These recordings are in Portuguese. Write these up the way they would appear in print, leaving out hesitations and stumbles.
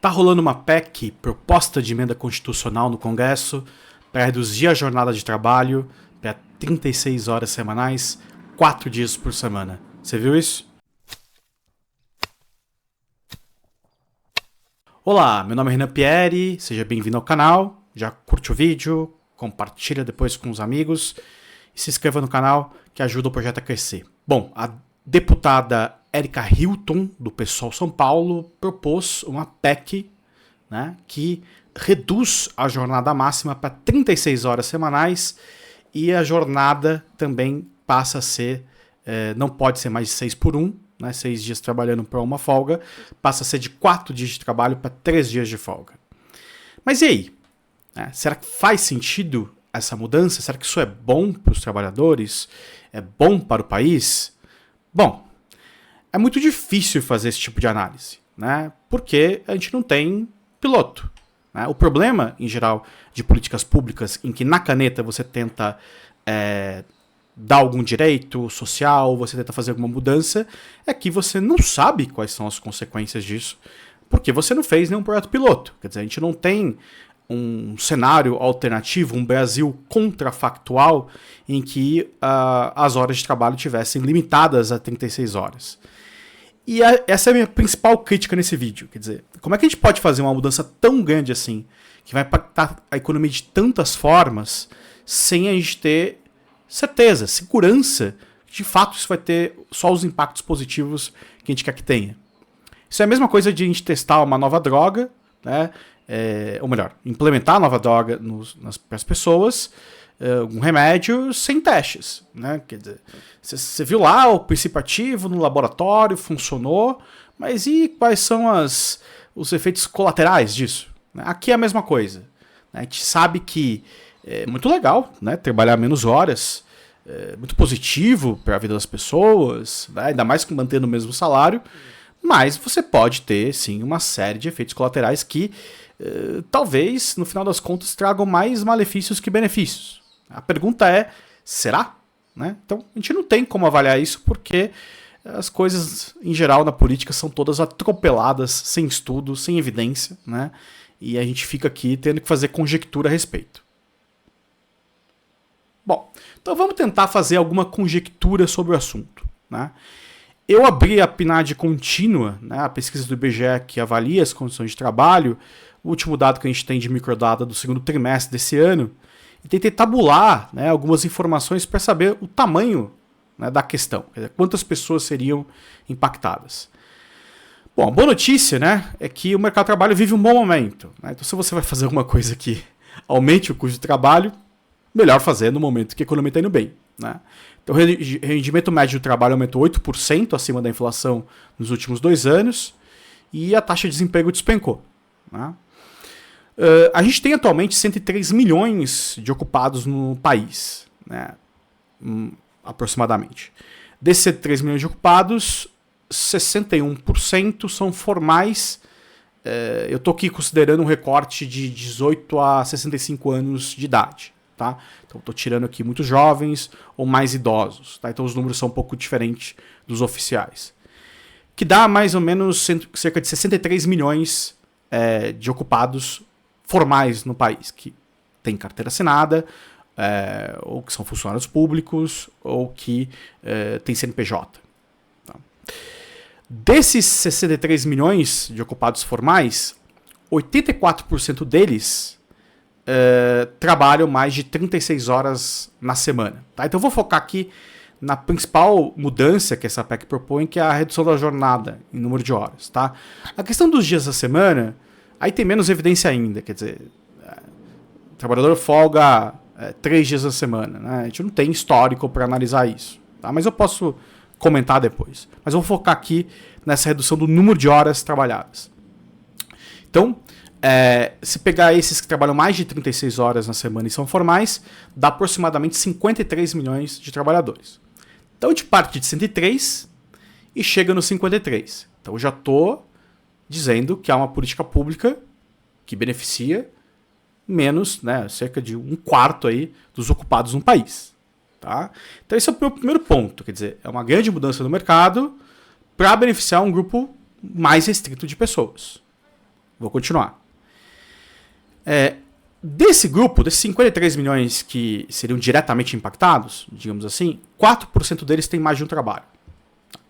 Tá rolando uma PEC, proposta de emenda constitucional no Congresso, para reduzir a jornada de trabalho para 36 horas semanais, 4 dias por semana. Você viu isso? Olá, meu nome é Renan Pieri, seja bem-vindo ao canal. Já curte o vídeo, compartilha depois com os amigos e se inscreva no canal que ajuda o projeto a crescer. Bom, a deputada Erika Hilton, do PSOL São Paulo, propôs uma PEC, né, que reduz a jornada máxima para 36 horas semanais e a jornada também passa a ser, não pode ser mais de 6 por 1, né, 6 dias trabalhando para uma folga, passa a ser de 4 dias de trabalho para 3 dias de folga. Mas e aí? Será que faz sentido essa mudança? Será que isso é bom para os trabalhadores? É bom para o país? Bom, é muito difícil fazer esse tipo de análise, né? Porque a gente não tem piloto. Né? O problema, em geral, de políticas públicas em que na caneta você tenta dar algum direito social, você tenta fazer alguma mudança, é que você não sabe quais são as consequências disso, porque você não fez nenhum projeto piloto. Quer dizer, a gente não tem um cenário alternativo, um Brasil contrafactual, em que as horas de trabalho tivessem limitadas a 36 horas. E essa é a minha principal crítica nesse vídeo. Quer dizer, como é que a gente pode fazer uma mudança tão grande assim, que vai impactar a economia de tantas formas, sem a gente ter certeza, segurança, que de fato isso vai ter só os impactos positivos que a gente quer que tenha. Isso é a mesma coisa de a gente testar uma nova droga, né? Ou melhor, implementar a nova droga para as pessoas, um remédio sem testes, né? Quer dizer, você viu lá o princípio ativo no laboratório, funcionou, mas e quais são os efeitos colaterais disso? Aqui é a mesma coisa. A gente sabe que é muito legal, né, trabalhar menos horas, é muito positivo para a vida das pessoas, né, ainda mais mantendo o mesmo salário, mas você pode ter, sim, uma série de efeitos colaterais que talvez, no final das contas, tragam mais malefícios que benefícios. A pergunta é, será? Né? Então, a gente não tem como avaliar isso porque as coisas, em geral, na política são todas atropeladas, sem estudo, sem evidência, né? E a gente fica aqui tendo que fazer conjectura a respeito. Bom, então vamos tentar fazer alguma conjectura sobre o assunto, né? Eu abri a PNAD contínua, né, a pesquisa do IBGE que avalia as condições de trabalho, o último dado que a gente tem de microdata do segundo trimestre desse ano, e tentei tabular, né, algumas informações para saber o tamanho, né, da questão, quer dizer, quantas pessoas seriam impactadas. Bom, a boa notícia, né, é que o mercado de trabalho vive um bom momento. Né? Então, se você vai fazer alguma coisa que aumente o custo de trabalho, melhor fazer no momento que a economia está indo bem. Né? Então, o rendimento médio do trabalho aumentou 8% acima da inflação nos últimos 2 anos e a taxa de desemprego despencou. Né? A gente tem atualmente 103 milhões de ocupados no país, né? Aproximadamente. Desses 103 milhões de ocupados, 61% são formais. Eu estou aqui considerando um recorte de 18 a 65 anos de idade. Tá? Então estou tirando aqui muitos jovens ou mais idosos. Tá? Então os números são um pouco diferentes dos oficiais. Que dá mais ou menos cerca de 63 milhões de ocupados formais no país, que tem carteira assinada, ou que são funcionários públicos, ou que tem CNPJ. Tá? Desses 63 milhões de ocupados formais, 84% deles trabalham mais de 36 horas na semana. Tá? Então eu vou focar aqui na principal mudança que essa PEC propõe, que é a redução da jornada em número de horas. Tá? A questão dos dias da semana, aí tem menos evidência ainda. Quer dizer, o trabalhador folga 3 dias da semana. Né? A gente não tem histórico para analisar isso. Tá? Mas eu posso comentar depois. Mas eu vou focar aqui nessa redução do número de horas trabalhadas. Então, se pegar esses que trabalham mais de 36 horas na semana e são formais, dá aproximadamente 53 milhões de trabalhadores. Então a gente parte de 103 e chega no 53. Então eu já estou dizendo que há uma política pública que beneficia menos, né, cerca de 1/4 aí dos ocupados no país. Tá? Então esse é o meu primeiro ponto. Quer dizer, é uma grande mudança no mercado para beneficiar um grupo mais restrito de pessoas. Vou continuar. Desse grupo, desses 53 milhões que seriam diretamente impactados, digamos assim, 4% deles têm mais de um trabalho.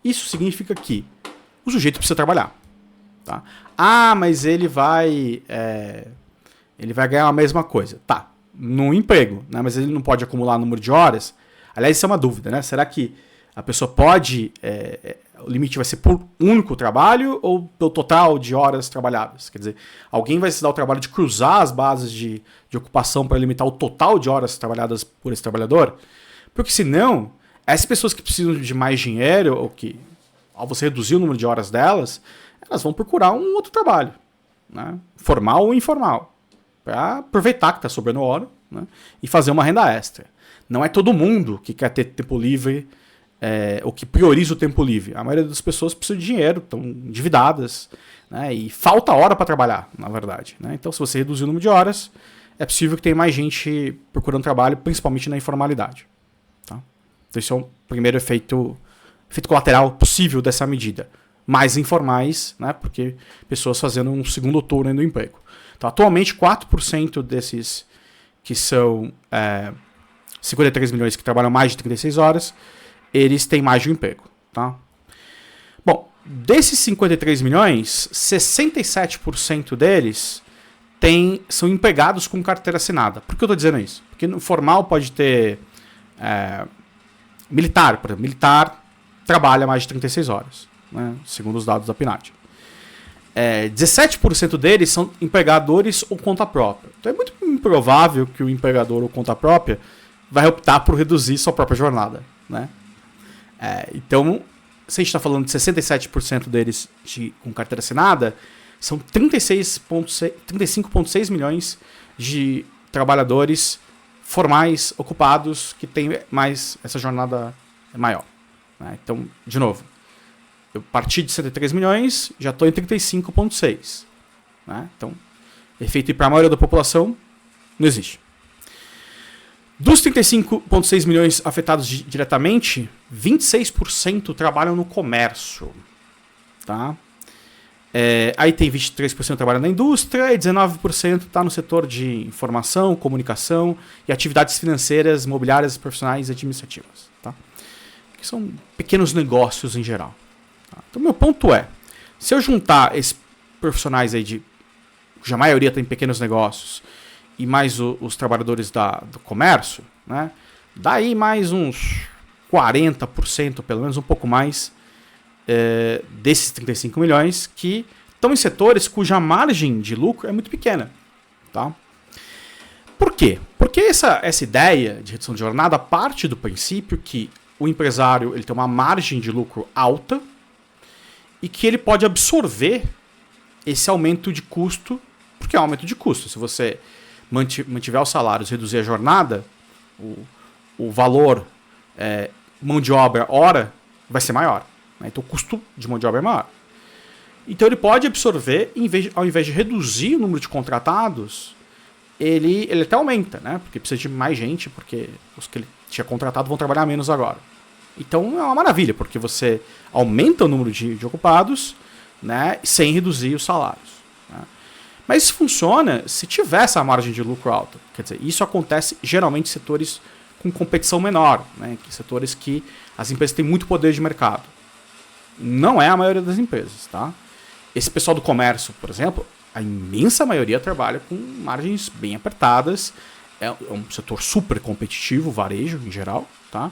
Isso significa que o sujeito precisa trabalhar. Tá? Ah, mas ele vai ganhar a mesma coisa. Tá, no emprego, né? Mas ele não pode acumular número de horas. Aliás, isso é uma dúvida, né? Será que a pessoa pode... o limite vai ser por único trabalho ou pelo total de horas trabalhadas? Quer dizer, alguém vai se dar o trabalho de cruzar as bases de ocupação para limitar o total de horas trabalhadas por esse trabalhador? Porque senão, essas pessoas que precisam de mais dinheiro, ou que, ao você reduzir o número de horas delas, elas vão procurar um outro trabalho, né? Formal ou informal, para aproveitar que está sobrando hora, né? E fazer uma renda extra. Não é todo mundo que quer ter tempo livre, ou que prioriza o tempo livre. A maioria das pessoas precisa de dinheiro, estão endividadas, né? E falta hora para trabalhar, na verdade, né? Então, se você reduzir o número de horas, é possível que tenha mais gente procurando trabalho, principalmente na informalidade. Tá? Então, esse é o primeiro efeito colateral possível dessa medida. Mais informais, né? Porque pessoas fazendo um segundo turno no emprego. Então, atualmente, 4% desses que são 53 milhões que trabalham mais de 36 horas, eles têm mais de um emprego. Tá? Bom, desses 53 milhões, 67% deles são empregados com carteira assinada. Por que eu estou dizendo isso? Porque no formal pode ter militar, por exemplo. Militar trabalha mais de 36 horas, né, segundo os dados da PNAD. 17% deles são empregadores ou conta própria. Então é muito improvável que o empregador ou conta própria vai optar por reduzir sua própria jornada. Né? Então, se a gente está falando de 67% deles com carteira assinada, são 35,6 milhões de trabalhadores formais, ocupados, que têm mais essa jornada maior. Né? Então, de novo, eu parti de 63 milhões, já estou em 35,6. Né? Então, efeito para a maioria da população, não existe. Dos 35,6 milhões afetados diretamente, 26% trabalham no comércio. Tá? Aí tem 23% trabalhando na indústria e 19% está no setor de informação, comunicação e atividades financeiras, imobiliárias, profissionais e administrativas. Tá? Que são pequenos negócios em geral. Tá? Então, meu ponto é, se eu juntar esses profissionais aí cuja maioria tem pequenos negócios e mais os trabalhadores do comércio, né, daí mais uns 40%, pelo menos um pouco mais, desses 35 milhões que estão em setores cuja margem de lucro é muito pequena. Tá? Por quê? Porque essa ideia de redução de jornada parte do princípio que o empresário ele tem uma margem de lucro alta e que ele pode absorver esse aumento de custo, porque é um aumento de custo. Se você mantiver os salários, reduzir a jornada, o valor mão de obra hora vai ser maior. Né? Então o custo de mão de obra é maior. Então ele pode absorver, ao invés de reduzir o número de contratados, ele até aumenta, né? Porque precisa de mais gente, porque os que ele tinha contratado vão trabalhar menos agora. Então é uma maravilha, porque você aumenta o número de ocupados, né, sem reduzir os salários. Né? Mas isso funciona se tiver essa margem de lucro alta. Quer dizer, isso acontece geralmente em setores com competição menor, né, setores que as empresas têm muito poder de mercado. Não é a maioria das empresas. Tá? Esse pessoal do comércio, por exemplo, a imensa maioria trabalha com margens bem apertadas. É um setor super competitivo, varejo em geral. Tá?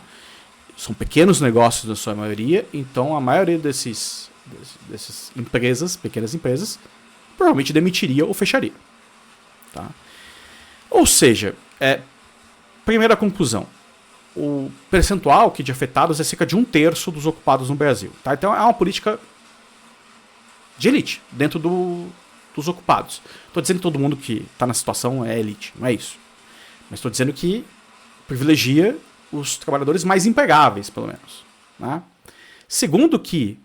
São pequenos negócios na sua maioria, então a maioria dessas empresas, pequenas empresas, provavelmente demitiria ou fecharia. Tá? Ou seja, primeira conclusão, o percentual de afetados é cerca de 1/3 dos ocupados no Brasil. Tá? Então é uma política de elite dentro dos ocupados. Estou dizendo que todo mundo que está na situação é elite, não é isso. Mas estou dizendo que privilegia os trabalhadores mais empregáveis, pelo menos. Né? Segundo que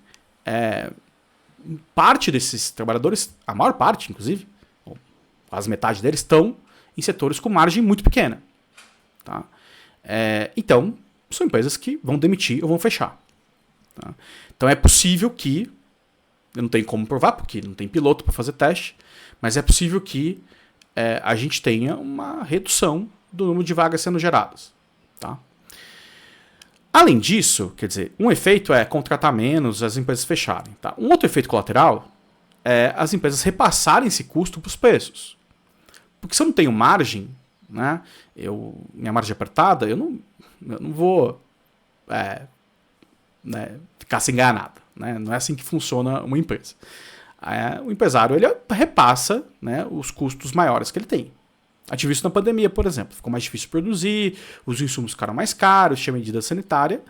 parte desses trabalhadores, a maior parte, inclusive, quase metade deles, estão em setores com margem muito pequena. Tá? Então, são empresas que vão demitir ou vão fechar. Tá? Então é possível que, eu não tenho como provar, porque não tem piloto para fazer teste, mas é possível que a gente tenha uma redução do número de vagas sendo geradas. Tá? Além disso, quer dizer, um efeito é contratar menos, as empresas fecharem. Tá? Um outro efeito colateral é as empresas repassarem esse custo para os preços. Porque se eu não tenho margem, né, minha margem apertada, eu não vou ficar sem ganhar nada. Né? Não é assim que funciona uma empresa. O empresário ele repassa, né, os custos maiores que ele tem. A gente viu isso na pandemia, por exemplo. Ficou mais difícil produzir, os insumos ficaram mais caros, tinha medida sanitária.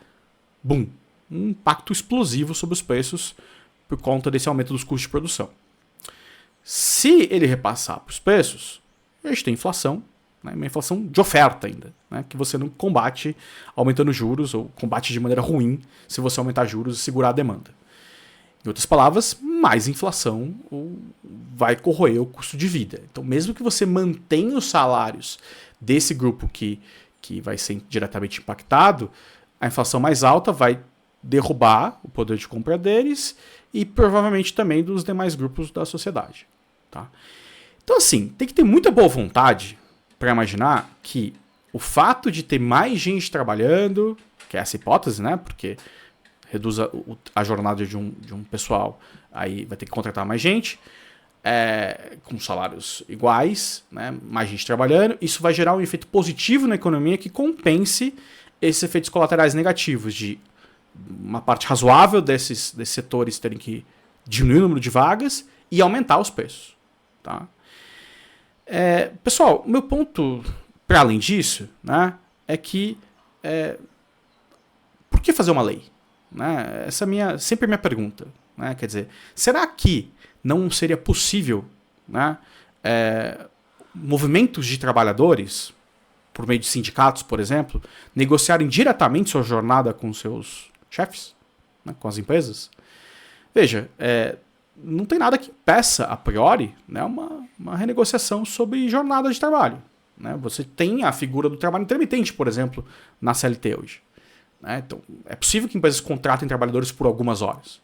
Bum! Um impacto explosivo sobre os preços por conta desse aumento dos custos de produção. Se ele repassar para os preços, a gente tem inflação, né, uma inflação de oferta ainda, né, que você não combate aumentando juros ou combate de maneira ruim se você aumentar juros e segurar a demanda. Em outras palavras, mais inflação vai corroer o custo de vida. Então, mesmo que você mantenha os salários desse grupo que vai ser diretamente impactado, a inflação mais alta vai derrubar o poder de compra deles e provavelmente também dos demais grupos da sociedade. Tá? Então, assim, tem que ter muita boa vontade para imaginar que o fato de ter mais gente trabalhando, que é essa hipótese, né? Porque reduz a jornada de um pessoal, aí vai ter que contratar mais gente, com salários iguais, né, mais gente trabalhando, isso vai gerar um efeito positivo na economia que compense esses efeitos colaterais negativos de uma parte razoável desses setores terem que diminuir o número de vagas e aumentar os preços. Tá? Pessoal, o meu ponto, para além disso, né, é que por que fazer uma lei? Né? Essa é sempre a minha pergunta. Né? Quer dizer, será que não seria possível, né, movimentos de trabalhadores, por meio de sindicatos, por exemplo, negociarem diretamente sua jornada com seus chefes, né, com as empresas? Veja, não tem nada que impeça, a priori, né, uma renegociação sobre jornada de trabalho. Né? Você tem a figura do trabalho intermitente, por exemplo, na CLT hoje. Então, é possível que empresas contratem trabalhadores por algumas horas.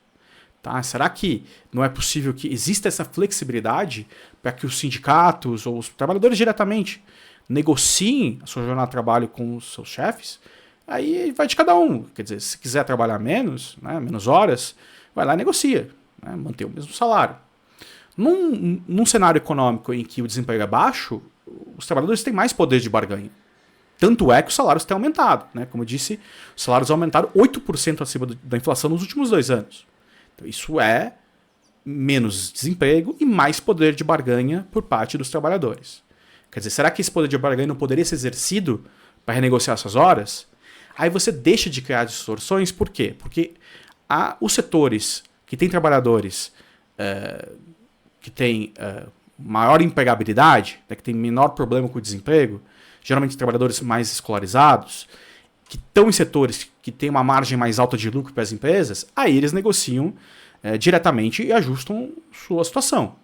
Tá? Será que não é possível que exista essa flexibilidade para que os sindicatos ou os trabalhadores diretamente negociem a sua jornada de trabalho com os seus chefes? Aí vai de cada um. Quer dizer, se quiser trabalhar menos, né, menos horas, vai lá e negocia, né, manter o mesmo salário. Num cenário econômico em que o desemprego é baixo, os trabalhadores têm mais poder de barganha. Tanto é que os salários têm aumentado. Né? Como eu disse, os salários aumentaram 8% acima da inflação nos últimos 2 anos. Então, isso é menos desemprego e mais poder de barganha por parte dos trabalhadores. Quer dizer, será que esse poder de barganha não poderia ser exercido para renegociar essas horas? Aí você deixa de criar distorções. Por quê? Porque os setores que têm trabalhadores que têm maior empregabilidade, né, que têm menor problema com o desemprego, geralmente trabalhadores mais escolarizados, que estão em setores que têm uma margem mais alta de lucro para as empresas, aí eles negociam diretamente e ajustam sua situação.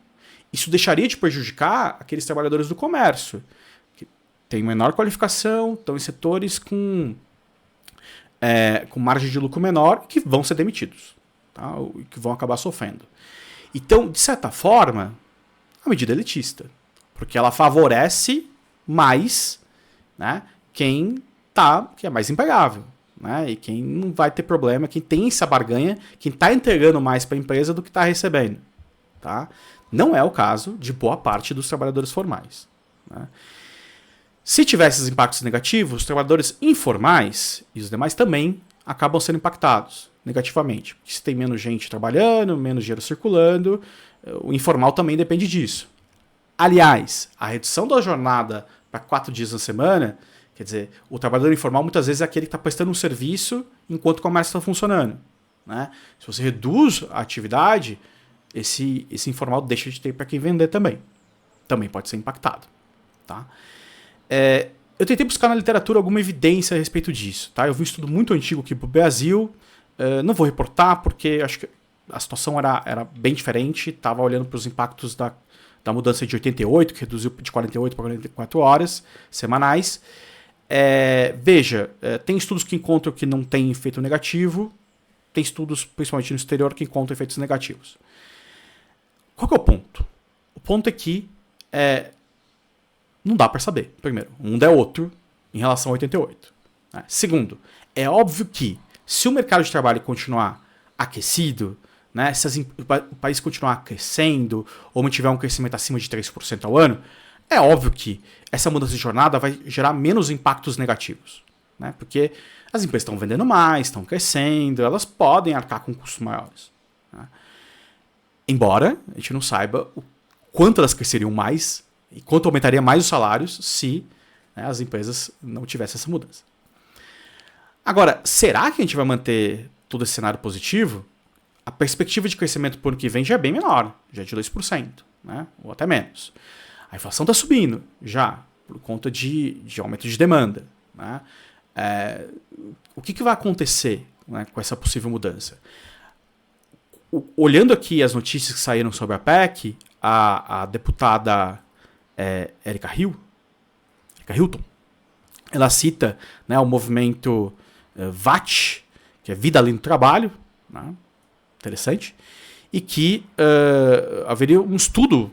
Isso deixaria de prejudicar aqueles trabalhadores do comércio, que têm menor qualificação, estão em setores com margem de lucro menor, que vão ser demitidos, tá? E que vão acabar sofrendo. Então, de certa forma, a medida é elitista, porque ela favorece mais, né, quem é mais empregável, né, e quem não vai ter problema, quem tem essa barganha, quem está entregando mais para a empresa do que está recebendo. Tá? Não é o caso de boa parte dos trabalhadores formais. Né? Se tivesse esses impactos negativos, os trabalhadores informais e os demais também acabam sendo impactados negativamente. Porque se tem menos gente trabalhando, menos dinheiro circulando, o informal também depende disso. Aliás, a redução da jornada para 4 dias na semana, quer dizer, o trabalhador informal muitas vezes é aquele que está prestando um serviço enquanto o comércio está funcionando. Né? Se você reduz a atividade, esse informal deixa de ter para quem vender também. Também pode ser impactado. Tá? Eu tentei buscar na literatura alguma evidência a respeito disso. Tá? Eu vi um estudo muito antigo aqui para o Brasil. Não vou reportar porque acho que a situação era bem diferente. Estava olhando para os impactos da mudança de 88, que reduziu de 48 para 44 horas semanais. Veja, tem estudos que encontram que não tem efeito negativo. Tem estudos, principalmente no exterior, que encontram efeitos negativos. Qual que é o ponto? O ponto é que não dá para saber, primeiro. Um mundo é outro em relação a 88. Né? Segundo, é óbvio que se o mercado de trabalho continuar aquecido, né, se o país continuar crescendo ou mantiver um crescimento acima de 3% ao ano, é óbvio que essa mudança de jornada vai gerar menos impactos negativos. Né, porque as empresas estão vendendo mais, estão crescendo, elas podem arcar com custos maiores. Né. Embora a gente não saiba o quanto elas cresceriam mais e quanto aumentaria mais os salários se, né, as empresas não tivessem essa mudança. Agora, será que a gente vai manter todo esse cenário positivo? A perspectiva de crescimento para o ano que vem já é bem menor, já é de 2%, né? Ou até menos. A inflação está subindo já, por conta de aumento de demanda. Né? O que vai acontecer, né, com essa possível mudança? Olhando aqui as notícias que saíram sobre a PEC, a deputada Erika Hilton, ela cita, né, o movimento VAT, que é Vida Além do Trabalho, né, interessante, e que haveria um estudo,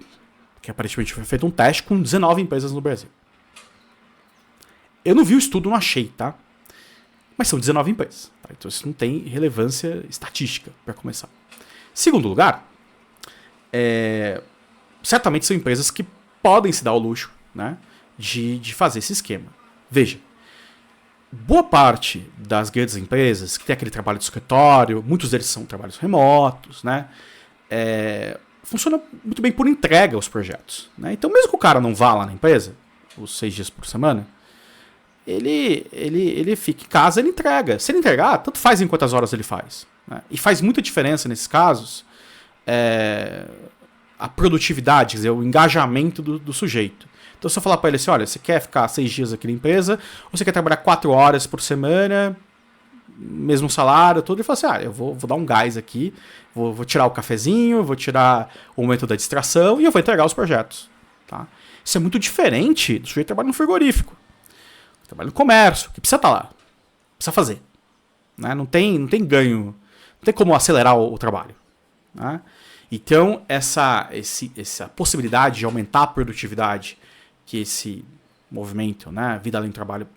que aparentemente foi feito um teste com 19 empresas no Brasil. Eu não vi o estudo, não achei, tá? Mas são 19 empresas. Tá? Então isso não tem relevância estatística, para começar. Segundo lugar, certamente são empresas que podem se dar ao luxo, né, de fazer esse esquema. Veja, boa parte das grandes empresas que tem aquele trabalho de escritório, muitos deles são trabalhos remotos, né, funciona muito bem por entrega aos projetos. Né? Então, mesmo que o cara não vá lá na empresa, os 6 dias por semana, ele fica em casa, ele entrega. Se ele entregar, tanto faz em quantas horas ele faz. Né? E faz muita diferença nesses casos a produtividade, quer dizer, o engajamento do sujeito. Então, se eu falar para ele assim, olha, você quer ficar 6 dias aqui na empresa, ou você quer trabalhar 4 horas por semana, mesmo salário, tudo, ele fala assim, eu vou dar um gás aqui, vou tirar o cafezinho, vou tirar o momento da distração e eu vou entregar os projetos. Tá? Isso é muito diferente do sujeito que trabalha no frigorífico, que trabalha no comércio, que precisa estar lá, precisa fazer. Né? Não tem ganho, não tem como acelerar o trabalho. Né? Então, essa possibilidade de aumentar a produtividade que esse movimento, né, Vida Além do Trabalho,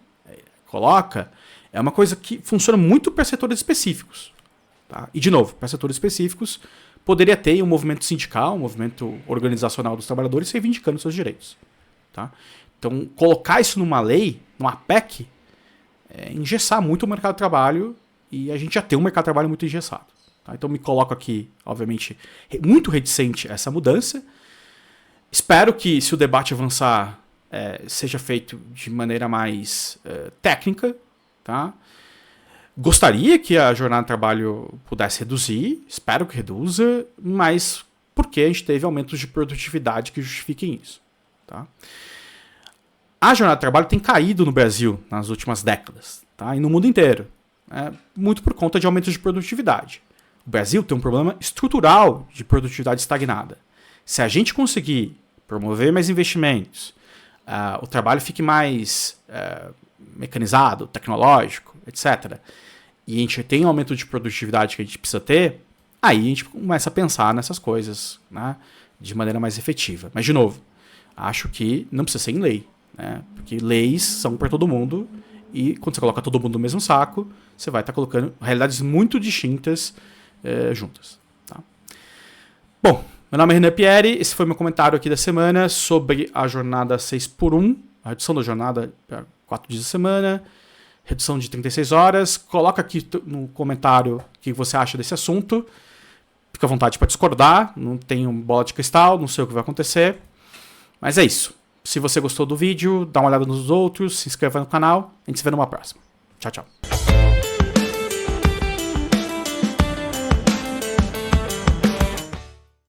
coloca, é uma coisa que funciona muito para setores específicos. Tá? E, de novo, para setores específicos, poderia ter um movimento sindical, um movimento organizacional dos trabalhadores reivindicando seus direitos. Tá? Então, colocar isso numa lei, numa PEC, é engessar muito o mercado de trabalho, e a gente já tem um mercado de trabalho muito engessado. Tá? Então, me coloco aqui, obviamente, muito reticente a essa mudança. Espero que, se o debate avançar, seja feito de maneira mais técnica. Tá? Gostaria que a jornada de trabalho pudesse reduzir, espero que reduza, mas porque a gente teve aumentos de produtividade que justifiquem isso. Tá? A jornada de trabalho tem caído no Brasil nas últimas décadas, tá? E no mundo inteiro, muito por conta de aumentos de produtividade. O Brasil tem um problema estrutural de produtividade estagnada. Se a gente conseguir promover mais investimentos, o trabalho fique mais mecanizado, tecnológico, etc., e a gente tem um aumento de produtividade que a gente precisa ter, aí a gente começa a pensar nessas coisas, né, de maneira mais efetiva. Mas, de novo, acho que não precisa ser em lei, né, porque leis são para todo mundo, e quando você coloca todo mundo no mesmo saco, você vai estar colocando realidades muito distintas juntas. Tá? Bom, meu nome é Renan Pieri, esse foi meu comentário aqui da semana sobre a jornada 6x1, a redução da jornada para 4 dias da semana, redução de 36 horas. Coloca aqui no comentário o que você acha desse assunto. Fica à vontade para discordar, não tenho bola de cristal, não sei o que vai acontecer. Mas é isso. Se você gostou do vídeo, dá uma olhada nos outros, se inscreva no canal. A gente se vê numa próxima. Tchau, tchau.